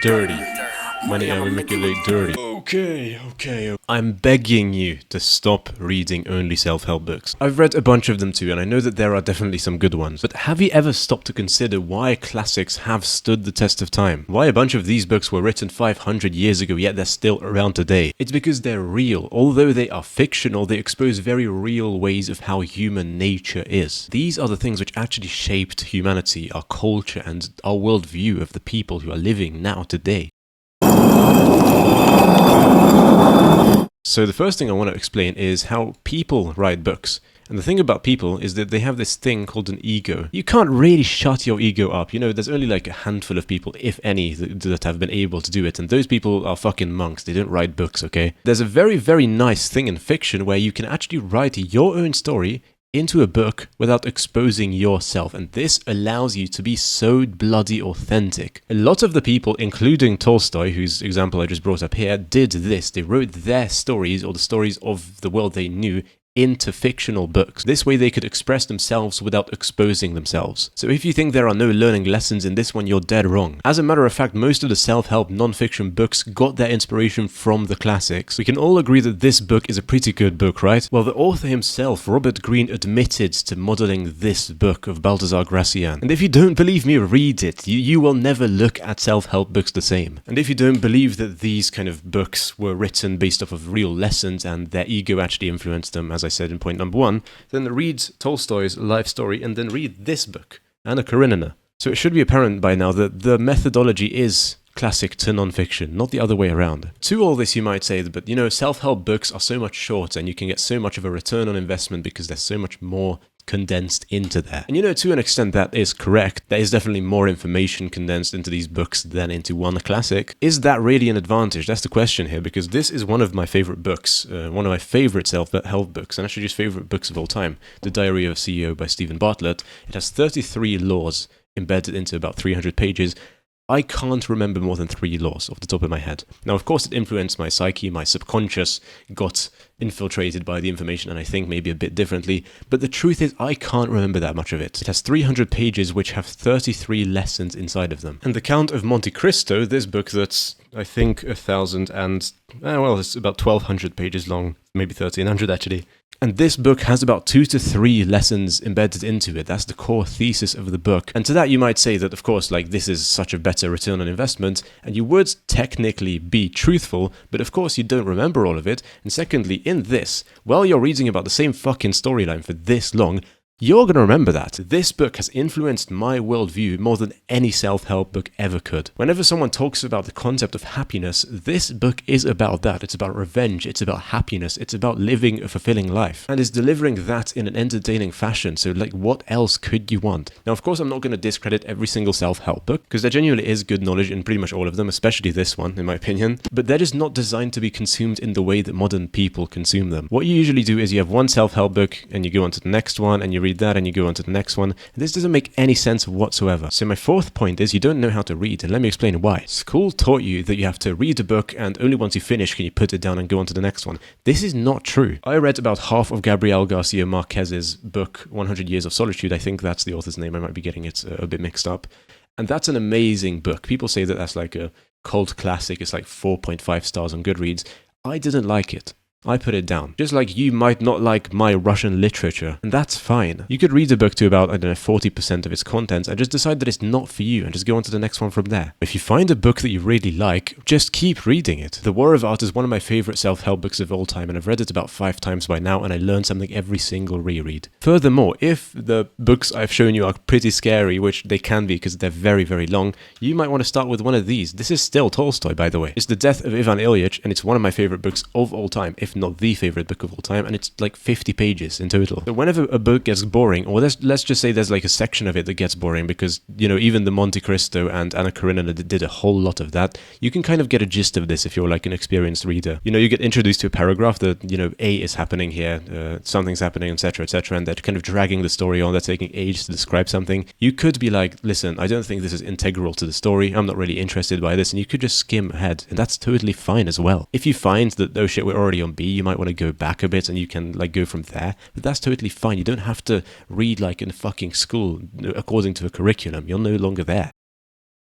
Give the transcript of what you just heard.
Dirty. Money I will make it like dirty. Okay. I'm begging you to stop reading only self-help books. I've read a bunch of them too, and I know that there are definitely some good ones. But have you ever stopped to consider why classics have stood the test of time? Why a bunch of these books were written 500 years ago, yet they're still around today? It's because they're real. Although they are fictional, they expose very real ways of how human nature is. These are the things which actually shaped humanity, our culture, and our worldview of the people who are living now today. So the first thing I want to explain is how people write books. And the thing about people is that they have this thing called an ego. You can't really shut your ego up. You know, there's only like a handful of people, if any, that have been able to do it. And those people are fucking monks. They don't write books, okay? There's a very, very nice thing in fiction where you can actually write your own story into a book without exposing yourself, and this allows you to be so bloody authentic. A lot of the people, including Tolstoy, whose example I just brought up here, did this. They wrote their stories, or the stories of the world they knew, into fictional books. This way they could express themselves without exposing themselves. So if you think there are no learning lessons in this one, you're dead wrong. As a matter of fact, most of the self-help non-fiction books got their inspiration from the classics. We can all agree that this book is a pretty good book, right? Well, the author himself, Robert Greene, admitted to modeling this book of Balthazar Gracian. And if you don't believe me, read it. You will never look at self-help books the same. And if you don't believe that these kind of books were written based off of real lessons and their ego actually influenced them, as I said in point number 1, then read Tolstoy's life story and then read this book, Anna Karenina. So it should be apparent by now that the methodology is classic to non-fiction, not the other way around. To all this you might say, but you know, self-help books are so much shorter and you can get so much of a return on investment because there's so much more condensed into there. And you know, to an extent that is correct. There is definitely more information condensed into these books than into one classic. Is that really an advantage? That's the question here, because this is one of my favorite books, one of my favorite self-help books, and actually just favorite books of all time, The Diary of a CEO by Stephen Bartlett. It has 33 laws embedded into about 300 pages. I can't remember more than 3 laws off the top of my head. Now, of course, it influenced my psyche, my subconscious got infiltrated by the information, and I think maybe a bit differently, but the truth is I can't remember that much of it. It has 300 pages which have 33 lessons inside of them. And the Count of Monte Cristo, this book that's, I think, 1,000 and, well, it's about 1,200 pages long, maybe 1,300 actually. And this book has about 2 to 3 lessons embedded into it. That's the core thesis of the book. And to that you might say that, of course, like, this is such a better return on investment, and you would technically be truthful, but of course you don't remember all of it. And secondly, in this, while you're reading about the same fucking storyline for this long, you're going to remember that. This book has influenced my worldview more than any self-help book ever could. Whenever someone talks about the concept of happiness, this book is about that. It's about revenge, it's about happiness, it's about living a fulfilling life. And it's delivering that in an entertaining fashion, so like, what else could you want? Now, of course, I'm not going to discredit every single self-help book, because there genuinely is good knowledge in pretty much all of them, especially this one, in my opinion. But they're just not designed to be consumed in the way that modern people consume them. What you usually do is you have one self-help book, and you go on to the next one, and you read that and you go on to the next one. This doesn't make any sense whatsoever. So my fourth point is you don't know how to read, and let me explain why. School taught you that you have to read a book and only once you finish can you put it down and go on to the next one. This is not true. I read about half of Gabriel Garcia Marquez's book 100 Years of Solitude. I think that's the author's name. I might be getting it a bit mixed up. And that's an amazing book. People say that that's like a cult classic. It's like 4.5 stars on Goodreads. I didn't like it. I put it down. Just like you might not like my Russian literature, and that's fine. You could read a book to about, I don't know, 40% of its contents and just decide that it's not for you and just go on to the next one from there. If you find a book that you really like, just keep reading it. The War of Art is one of my favorite self-help books of all time, and I've read it about 5 times by now, and I learned something every single reread. Furthermore, if the books I've shown you are pretty scary, which they can be because they're very, very long, you might want to start with one of these. This is still Tolstoy, by the way. It's The Death of Ivan Ilyich, and it's one of my favorite books of all time, if not the favorite book of all time, and it's like 50 pages in total. So whenever a book gets boring, or let's just say there's like a section of it that gets boring, because, you know, even the Monte Cristo and Anna Karenina did a whole lot of that, you can kind of get a gist of this if you're like an experienced reader. You know, you get introduced to a paragraph that, you know, A is happening here, something's happening, etc., etc., and they're kind of dragging the story on, they're taking ages to describe something. You could be like, listen, I don't think this is integral to the story, I'm not really interested by this, and you could just skim ahead, and that's totally fine as well. If you find that, oh shit, we're already on B, you might want to go back a bit and you can like go from there, but that's totally fine. You don't have to read like in fucking school according to a curriculum. You're no longer there.